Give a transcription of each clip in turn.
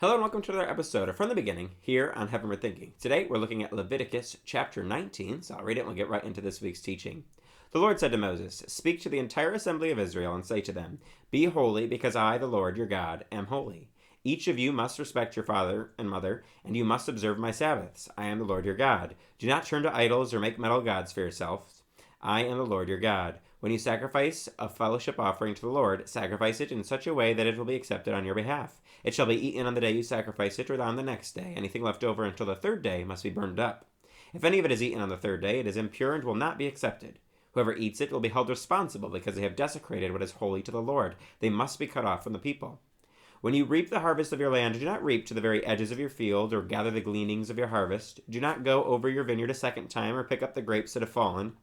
Hello and welcome to another episode of From the Beginning here on Heavenward Thinking. Today we're looking at Leviticus chapter 19, so I'll read it and we'll get right into this week's teaching. The Lord said to Moses, "Speak to the entire assembly of Israel and say to them, 'Be holy, because I, the Lord your God, am holy. Each of you must respect your father and mother, and you must observe my Sabbaths. I am the Lord your God. Do not turn to idols or make metal gods for yourselves. I am the Lord your God. When you sacrifice a fellowship offering to the Lord, sacrifice it in such a way that it will be accepted on your behalf. It shall be eaten on the day you sacrifice it or on the next day. Anything left over until the third day must be burned up. If any of it is eaten on the third day, it is impure and will not be accepted. Whoever eats it will be held responsible because they have desecrated what is holy to the Lord. They must be cut off from the people. When you reap the harvest of your land, do not reap to the very edges of your field or gather the gleanings of your harvest. Do not go over your vineyard a second time or pick up the grapes that have fallen.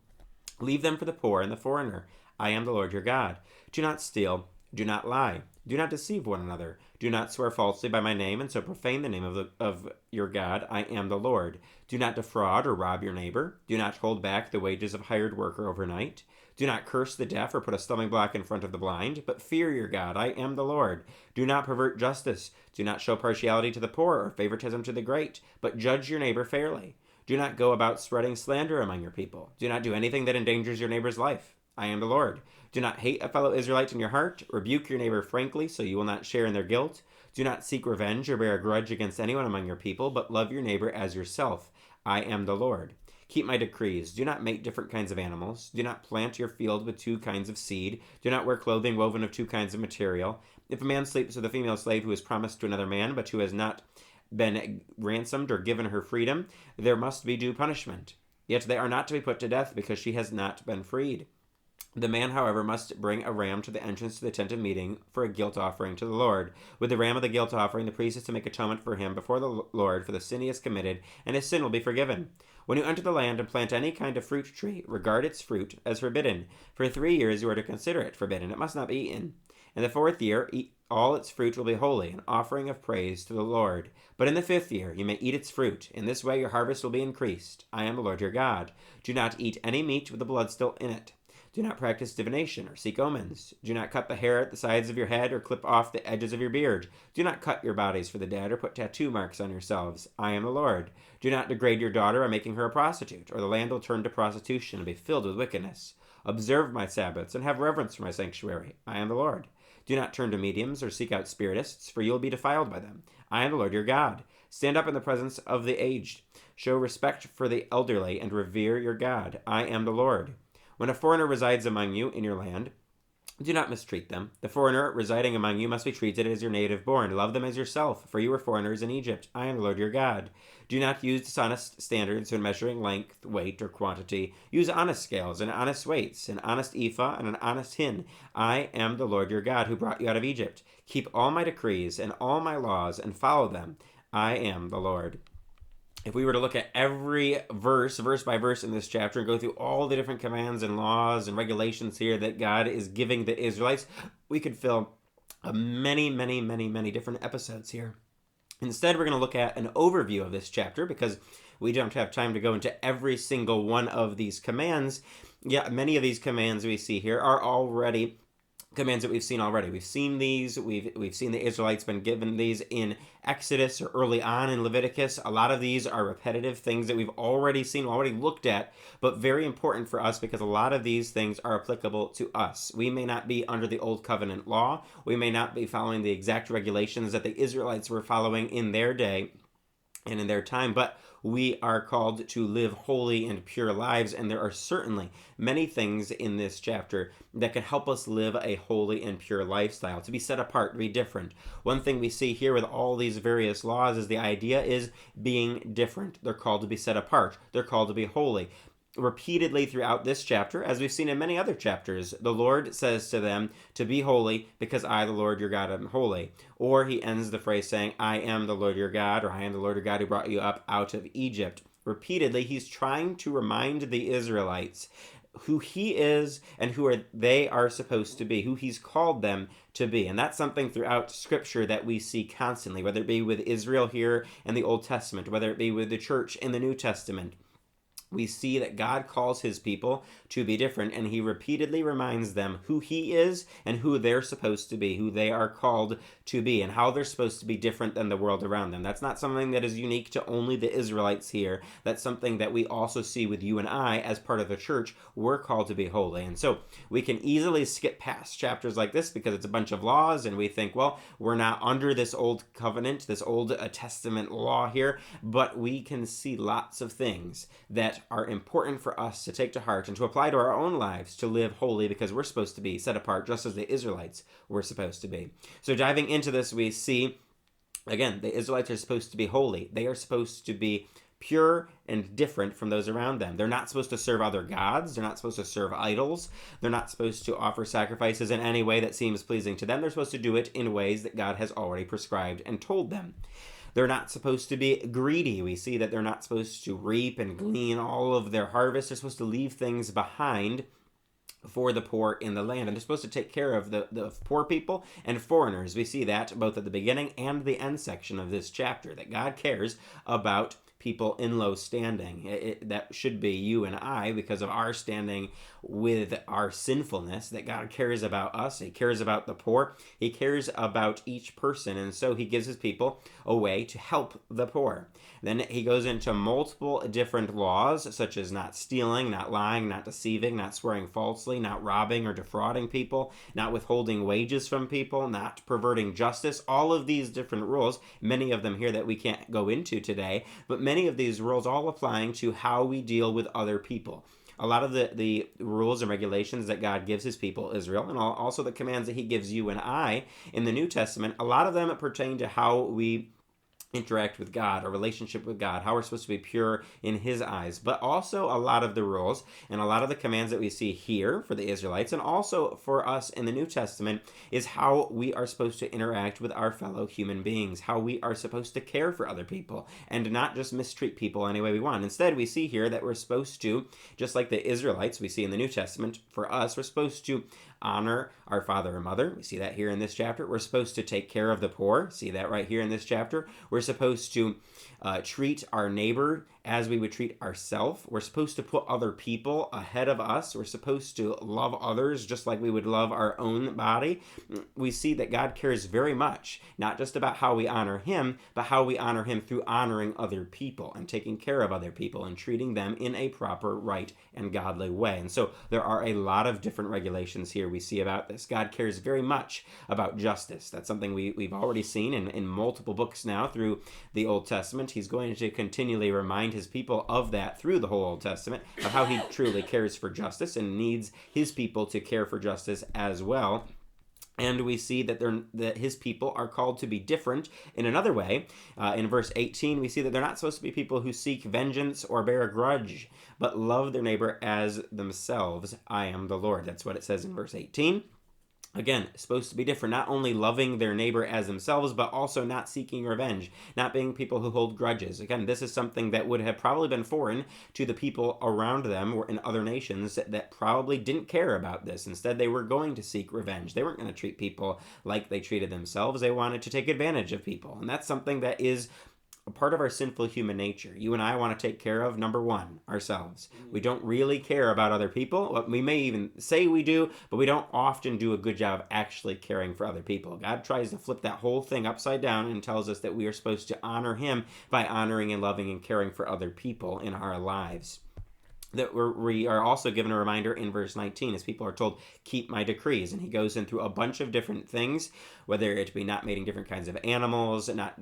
Leave them for the poor and the foreigner. I am the Lord your God. Do not steal. Do not lie. Do not deceive one another. Do not swear falsely by my name and so profane the name of your God. I am the Lord. Do not defraud or rob your neighbor. Do not hold back the wages of hired worker overnight. Do not curse the deaf or put a stumbling block in front of the blind, but fear your God. I am the Lord. Do not pervert justice. Do not show partiality to the poor or favoritism to the great, but judge your neighbor fairly. Do not go about spreading slander among your people. Do not do anything that endangers your neighbor's life. I am the Lord. Do not hate a fellow Israelite in your heart. Rebuke your neighbor frankly, so you will not share in their guilt. Do not seek revenge or bear a grudge against anyone among your people, but love your neighbor as yourself. I am the Lord. Keep my decrees. Do not make different kinds of animals. Do not plant your field with two kinds of seed. Do not wear clothing woven of two kinds of material. If a man sleeps with a female slave who is promised to another man, but who has not been ransomed or given her freedom, there must be due punishment. Yet they are not to be put to death because she has not been freed. The man, however, must bring a ram to the entrance to the tent of meeting for a guilt offering to the Lord. With the ram of the guilt offering, the priest is to make atonement for him before the Lord for the sin he has committed, and his sin will be forgiven. When you enter the land and plant any kind of fruit tree, regard its fruit as forbidden. For 3 years you are to consider it forbidden. It must not be eaten. In the 4th year, all its fruit will be holy, an offering of praise to the Lord. But in the 5th year, you may eat its fruit. In this way, your harvest will be increased. I am the Lord your God. Do not eat any meat with the blood still in it. Do not practice divination or seek omens. Do not cut the hair at the sides of your head or clip off the edges of your beard. Do not cut your bodies for the dead or put tattoo marks on yourselves. I am the Lord. Do not degrade your daughter by making her a prostitute, or the land will turn to prostitution and be filled with wickedness. Observe my Sabbaths and have reverence for my sanctuary. I am the Lord. Do not turn to mediums or seek out spiritists, for you will be defiled by them. I am the Lord your God. Stand up in the presence of the aged. Show respect for the elderly and revere your God. I am the Lord. When a foreigner resides among you in your land, do not mistreat them. The foreigner residing among you must be treated as your native born. Love them as yourself, for you were foreigners in Egypt. I am the Lord your God. Do not use dishonest standards when measuring length, weight, or quantity. Use honest scales and honest weights, an honest ephah and an honest hin. I am the Lord your God who brought you out of Egypt. Keep all my decrees and all my laws and follow them. I am the Lord. If we were to look at every verse by verse in this chapter and go through all the different commands and laws and regulations here that God is giving the Israelites, we could fill many different episodes here. Instead, we're going to look at an overview of this chapter because we don't have time to go into every single one of these commands. Yeah, many of these commands we see here are already commands that we've seen already. We've seen these. We've seen the Israelites been given these in Exodus or early on in Leviticus. A lot of these are repetitive things that we've already seen, already looked at, but very important for us because a lot of these things are applicable to us. We may not be under the Old Covenant law. We may not be following the exact regulations that the Israelites were following in their day and in their time, but we are called to live holy and pure lives, and there are certainly many things in this chapter that can help us live a holy and pure lifestyle, to be set apart, to be different. One thing we see here with all these various laws is the idea is being different. They're called to be set apart. They're called to be holy. Repeatedly throughout this chapter, as we've seen in many other chapters, the Lord says to them to be holy because I, the Lord your God, am holy. Or he ends the phrase saying, I am the Lord your God, or I am the Lord your God who brought you up out of Egypt. Repeatedly, he's trying to remind the Israelites who he is and they are supposed to be, who he's called them to be. And that's something throughout Scripture that we see constantly, whether it be with Israel here in the Old Testament, whether it be with the church in the New Testament. we see that God calls his people to be different, and he repeatedly reminds them who he is and who they're supposed to be, who they are called to be, and how they're supposed to be different than the world around them. That's not something that is unique to only the Israelites here. That's something that we also see with you and I as part of the church. We're called to be holy. And so we can easily skip past chapters like this because it's a bunch of laws, and we think, well, we're not under this old covenant, this old Testament law here, but we can see lots of things that are important for us to take to heart and to apply to our own lives to live holy, because we're supposed to be set apart just as the Israelites were supposed to be. So diving into this, we see, again, the Israelites are supposed to be holy. They are supposed to be pure and different from those around them. They're not supposed to serve other gods. They're not supposed to serve idols. They're not supposed to offer sacrifices in any way that seems pleasing to them. They're supposed to do it in ways that God has already prescribed and told them. They're not supposed to be greedy. We see that they're not supposed to reap and glean all of their harvest. They're supposed to leave things behind for the poor in the land. And they're supposed to take care of the poor people and foreigners. We see that both at the beginning and the end section of this chapter, that God cares about people in low standing. That should be you and I, because of our standing with our sinfulness, that God cares about us. He cares about the poor. He cares about each person. And so he gives his people a way to help the poor. Then he goes into multiple different laws, such as not stealing, not lying, not deceiving, not swearing falsely, not robbing or defrauding people, not withholding wages from people, not perverting justice. All of these different rules, many of them here that we can't go into today, but many of these rules all applying to how we deal with other people. A lot of the rules and regulations that God gives his people, Israel, and also the commands that he gives you and I in the New Testament, a lot of them pertain to how we interact with God, our relationship with God, how we're supposed to be pure in his eyes. But also a lot of the rules and a lot of the commands that we see here for the Israelites and also for us in the New Testament is how we are supposed to interact with our fellow human beings, how we are supposed to care for other people and not just mistreat people any way we want. Instead, we see here that we're supposed to, just like the Israelites we see in the New Testament, for us, we're supposed to honor our father and mother. We see that here in this chapter. We're supposed to take care of the poor. See that right here in this chapter. We're supposed to treat our neighbor as we would treat ourselves. We're supposed to put other people ahead of us. We're supposed to love others just like we would love our own body. We see that God cares very much, not just about how we honor him, but how we honor him through honoring other people and taking care of other people and treating them in a proper, right, and godly way. And so there are a lot of different regulations here we see about this. God cares very much about justice. That's something we've already seen in multiple books now through the Old Testament. He's going to continually remind his people of that through the whole Old Testament, of how he truly cares for justice and needs his people to care for justice as well. And we see that his people are called to be different in another way. In verse 18, we see that they're not supposed to be people who seek vengeance or bear a grudge, but love their neighbor as themselves. I am the Lord. That's what it says in verse 18. Again, supposed to be different, not only loving their neighbor as themselves, but also not seeking revenge, not being people who hold grudges. Again, this is something that would have probably been foreign to the people around them or in other nations that probably didn't care about this. Instead, they were going to seek revenge. They weren't going to treat people like they treated themselves. They wanted to take advantage of people. And that's something that is a part of our sinful human nature. You and I want to take care of, number one, ourselves. We don't really care about other people. We may even say we do, but we don't often do a good job of actually caring for other people. God tries to flip that whole thing upside down and tells us that we are supposed to honor him by honoring and loving and caring for other people in our lives. That we are also given a reminder in verse 19 as people are told, keep my decrees. And he goes in through a bunch of different things, whether it be not mating different kinds of animals, not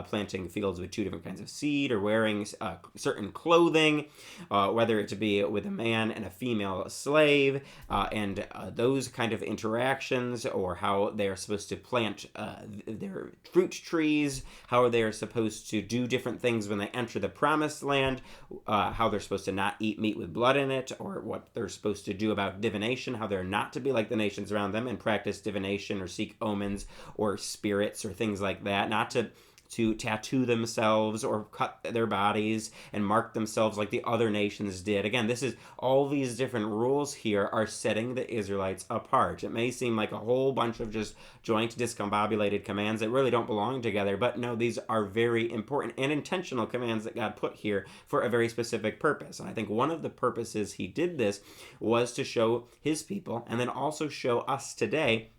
planting fields with two different kinds of seed, or wearing certain clothing, whether it be with a man and a female slave, and those kind of interactions, or how they are supposed to plant their fruit trees, how they are supposed to do different things when they enter the promised land, how they're supposed to not eat meat with blood in it, or what they're supposed to do about divination, how they're not to be like the nations around them and practice divination or seek omens or spirits or things like that, not to to tattoo themselves or cut their bodies and mark themselves like the other nations did. Again, this is all these different rules here are setting the Israelites apart. It may seem like a whole bunch of just joint discombobulated commands that really don't belong together, but no, these are very important and intentional commands that God put here for a very specific purpose. And I think one of the purposes he did this was to show his people and then also show us today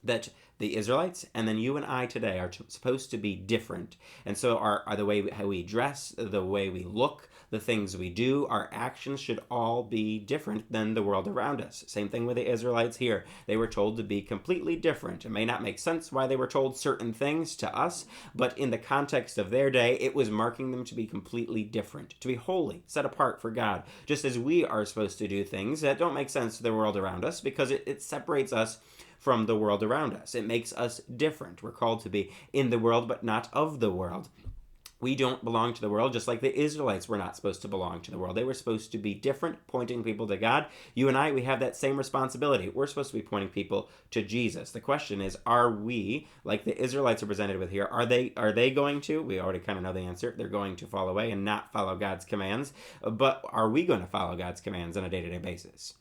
that the Israelites and then you and I today are supposed to be different. And so are the way how we dress, the way we look, the things we do, our actions should all be different than the world around us. Same thing with the Israelites here. They were told to be completely different. It may not make sense why they were told certain things to us, but in the context of their day, it was marking them to be completely different, to be holy, set apart for God, just as we are supposed to do things that don't make sense to the world around us because it separates us from the world around us. It makes us different. We're called to be in the world, but not of the world. We don't belong to the world, just like the Israelites were not supposed to belong to the world. They were supposed to be different, pointing people to God. You and I, we have that same responsibility. We're supposed to be pointing people to Jesus. The question is, are we, like the Israelites are presented with here, are they going to? We already kind of know the answer. They're going to fall away and not follow God's commands. But are we going to follow God's commands on a day-to-day basis?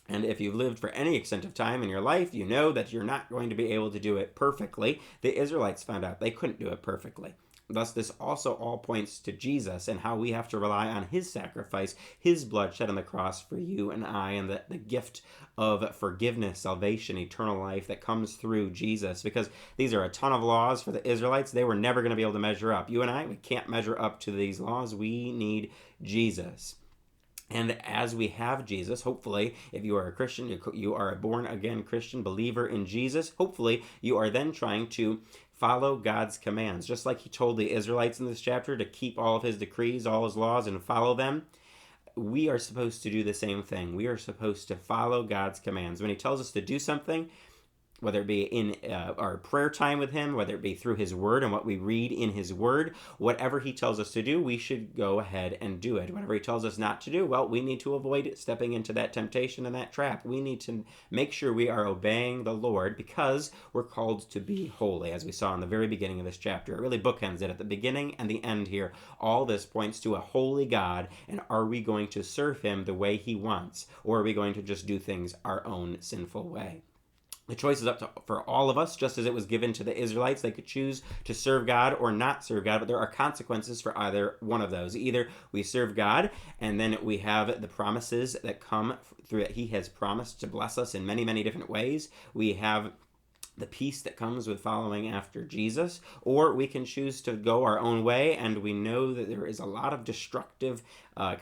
And if you've lived for any extent of time in your life, you know that you're not going to be able to do it perfectly. The Israelites found out they couldn't do it perfectly. Thus, this also all points to Jesus and how we have to rely on his sacrifice, his blood shed on the cross for you and I, and the gift of forgiveness, salvation, eternal life that comes through Jesus. Because these are a ton of laws for the Israelites. They were never going to be able to measure up. You and I, we can't measure up to these laws. We need Jesus. And as we have Jesus, hopefully, if you are a Christian, you are a born-again Christian believer in Jesus, hopefully you are then trying to follow God's commands. Just like he told the Israelites in this chapter to keep all of his decrees, all his laws, and follow them, we are supposed to do the same thing. We are supposed to follow God's commands. When he tells us to do something, whether it be in our prayer time with him, whether it be through his word and what we read in his word, whatever he tells us to do, we should go ahead and do it. Whatever he tells us not to do, well, we need to avoid stepping into that temptation and that trap. We need to make sure we are obeying the Lord because we're called to be holy, as we saw in the very beginning of this chapter. It really bookends it at the beginning and the end here. All this points to a holy God, and are we going to serve him the way he wants, or are we going to just do things our own sinful way? The choice is for all of us, just as it was given to the Israelites. They could choose to serve God or not serve God, but there are consequences for either one of those. Either we serve God, and then we have the promises that come through that he has promised to bless us in many, many different ways. We have the peace that comes with following after Jesus, or we can choose to go our own way, and we know that there is a lot of destructive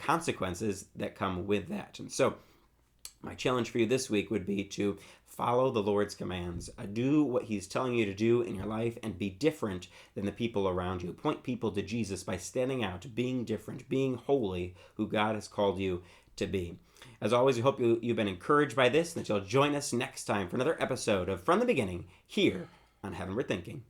consequences that come with that. And so my challenge for you this week would be to follow the Lord's commands. Do what he's telling you to do in your life and be different than the people around you. Point people to Jesus by standing out, being different, being holy, who God has called you to be. As always, we hope you've been encouraged by this and that you'll join us next time for another episode of From the Beginning here on Heavenward Thinking.